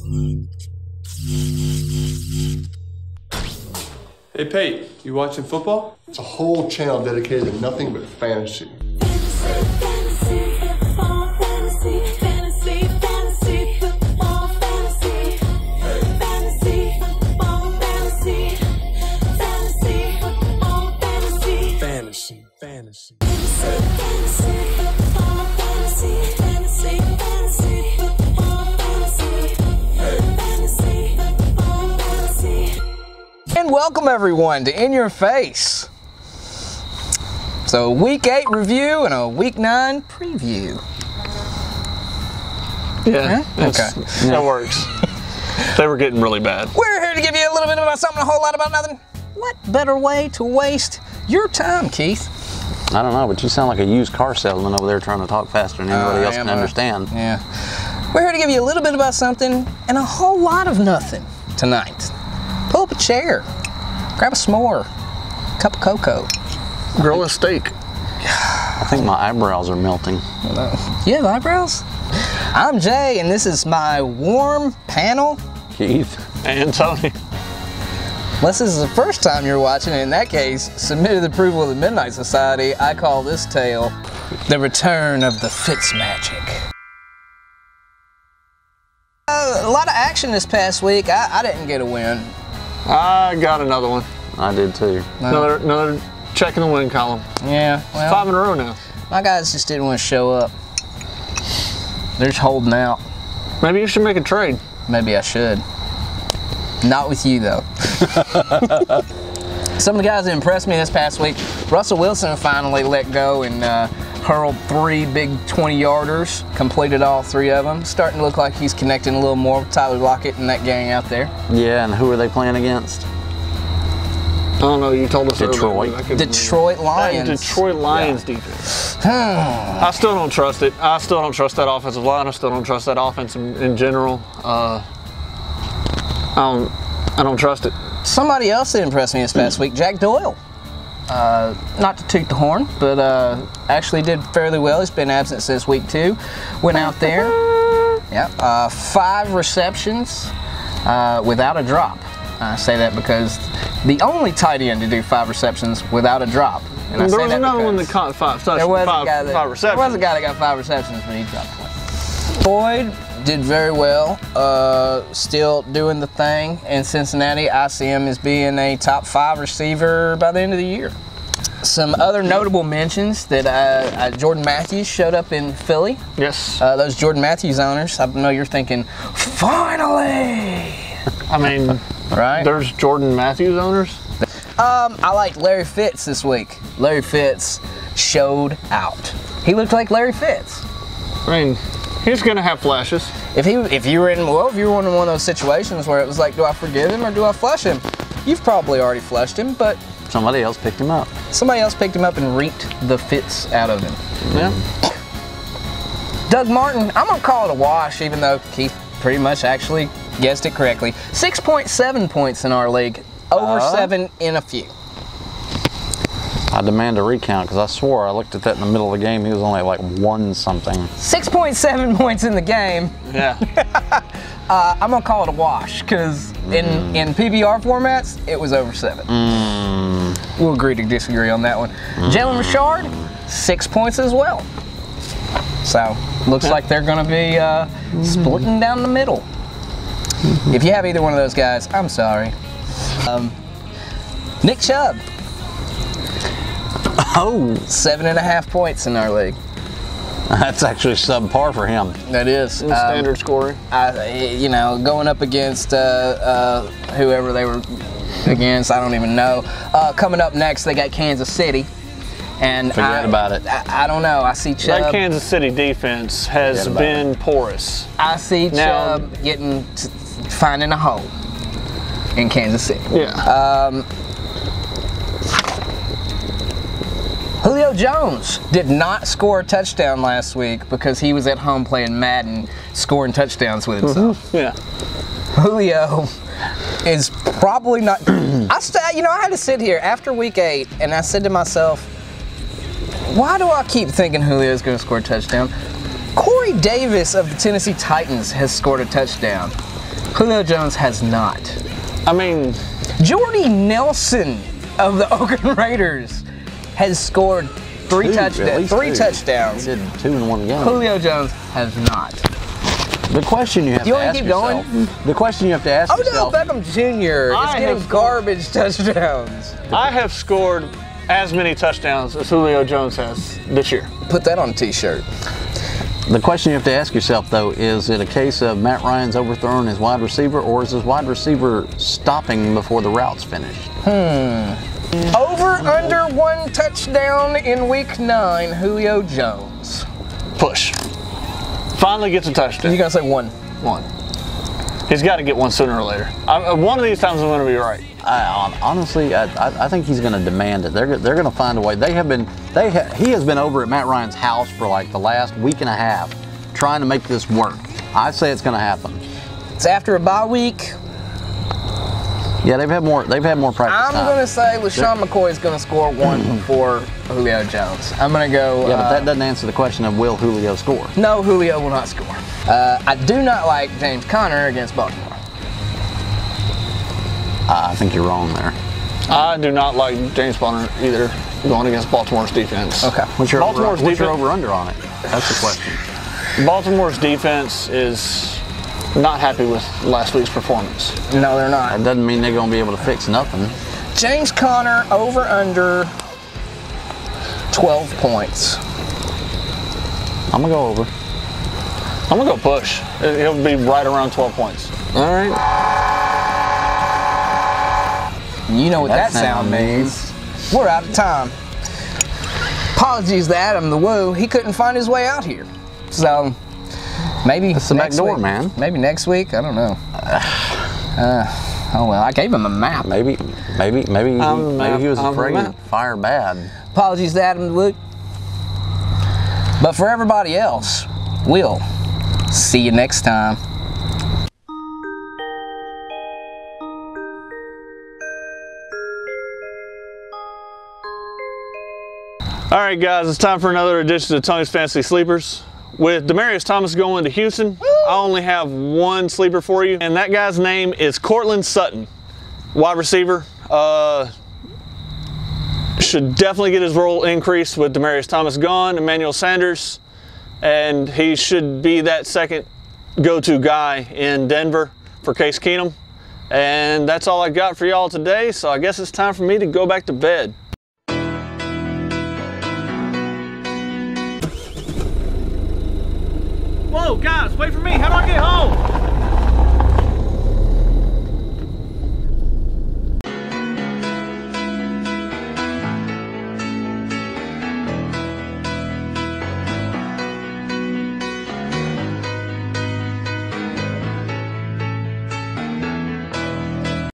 Hey, Pate, you watching football? It's a whole channel dedicated to nothing but fantasy. And welcome everyone to In Your Face. So week 8 review and a week 9 preview. Yeah, Okay. That works. They were getting really bad. We're here to give you a little bit about something, a whole lot about nothing. What better way to waste your time, Keith? I don't know, but you sound like a used car salesman over there trying to talk faster than anybody else can understand. Yeah. We're here to give you a little bit about something and a whole lot of nothing tonight. Pull up a chair, grab a s'more, cup of cocoa. Grill a steak. I think my eyebrows are melting. You have eyebrows? I'm Jay, and this is my warm panel. Keith. And Tony. Unless this is the first time you're watching, in that case, submitted the approval of the Midnight Society, I call this tale The Return of the Fitzmagic. A lot of action this past week. I didn't get a win. I got another one. I did too. Another check in the win column. Yeah, well, 5 in a row now. my guys just didn't want to show up. They're just holding out. Maybe you should make a trade. Maybe I should. Not with you, though. Some of the guys that impressed me this past week, Russell Wilson finally let go and hurled 3 big 20-yarders, completed all 3 of them. Starting to look like he's connecting a little more with Tyler Lockett and that gang out there. Yeah, and who are they playing against? I don't know, you told us Detroit. earlier. Detroit Lions. Detroit Lions defense. I still don't trust it. I still don't trust that offensive line. I still don't trust that offense in general. I don't trust it. Somebody else that impressed me this past week, Jack Doyle. Not to toot the horn, but actually did fairly well. He's been absent since week 2. Went out there, 5 receptions without a drop. I say that because the only tight end to do 5 receptions without a drop. And I There say was that another one that because caught 5 touchdowns. there was a guy Five receptions. There was a guy that got 5 receptions, but he dropped 1. Boyd did very well, still doing the thing in Cincinnati. I see him as being a top 5 receiver by the end of the year. Some other notable mentions that Jordan Matthews showed up in Philly. Yes. Those Jordan Matthews owners, I know you're thinking, finally! I mean, Right? there's Jordan Matthews owners. I liked Larry Fitz this week. Larry Fitz showed out. He looked like Larry Fitz. I mean, he's going to have flashes. If you were in one of those situations where it was like, do I forgive him or do I flush him? You've probably already flushed him, but Somebody else picked him up. somebody else picked him up and reaped the Fitz out of him. Yeah. Doug Martin, I'm gonna call it a wash, even though Keith pretty much actually guessed it correctly. 6.7 points in our league, over 7 in a few. I demand a recount because I swore I looked at that in the middle of the game. He was only like 1 something. 6.7 points in the game. Yeah. I'm gonna call it a wash because in PBR formats it was over 7. We'll agree to disagree on that one. Jalen Richard, 6 points as well. So looks like they're gonna be splitting down the middle. If you have either one of those guys, I'm sorry. Nick Chubb. Oh, 7.5 points in our league. that's actually subpar for him. That is Standard scoring. Going up against whoever they were against, I don't even know. Coming up next, they got Kansas City, and Forget about it. I don't know. I see Chubb. That Kansas City defense has been porous. I see Now- Chubb finding a hole in Kansas City. Yeah. Julio Jones did not score a touchdown last week because he was at home playing Madden, scoring touchdowns with himself. Yeah. Julio is probably not. I had to sit here after week 8 and I said to myself, why do I keep thinking Julio's going to score a touchdown? Corey Davis of the Tennessee Titans has scored a touchdown. Julio Jones has not. I mean, Jordy Nelson of the Oakland Raiders has scored three touchdowns. He did 2 in one game. Julio Jones has not. The question you have to ask yourself. The question you have to ask yourself. Odell Beckham Jr. is getting garbage touchdowns. I have scored as many touchdowns as Julio Jones has this year. Put that on a t-shirt. The question you have to ask yourself, though, is it a case of Matt Ryan's overthrowing his wide receiver, or is his wide receiver stopping before the route's finished? Over under 1 touchdown in week 9, Julio Jones. Push. Finally gets a touchdown. You're going to say 1. 1. He's got to get one sooner or later. One of these times I'm going to be right. Honestly, I think he's going to demand it. They're going to find a way. He has been over at Matt Ryan's house for like the last week and a half trying to make this work. I say it's going to happen. It's after a bye week. Yeah, they've had more practice. I'm going to say LaShawn McCoy is going to score 1 before Julio Jones. I'm going to go. Yeah, but that doesn't answer the question of will Julio score. No, Julio will not score. I do not like James Conner against Baltimore. I think you're wrong there. I do not like James Conner either going against Baltimore's defense. Okay. What's your over-under on it? That's the question. Baltimore's defense is not happy with last week's performance. No, they're not. That doesn't mean they're going to be able to fix nothing. James Conner over under 12 points. I'm going to go over. I'm going to go push. He'll be right around 12 points. All right. You know what that sound means. We're out of time. Apologies to Adam the Woo. He couldn't find his way out here. So maybe it's the back door, man. Maybe next week. I don't know. Oh well, I gave him a map. Maybe he was afraid to fire bad. Apologies to Adam the Woo. But for everybody else, we'll see you next time. All right, guys, it's time for another edition of Tony's Fantasy Sleepers. With Demaryius Thomas going to Houston, I only have one sleeper for you, and that guy's name is Courtland Sutton, wide receiver. Should definitely get his role increased with Demaryius Thomas gone, Emmanuel Sanders, and he should be that second go-to guy in Denver for Case Keenum. And that's all I got for y'all today, so I guess it's time for me to go back to bed. Whoa, guys, wait for me. How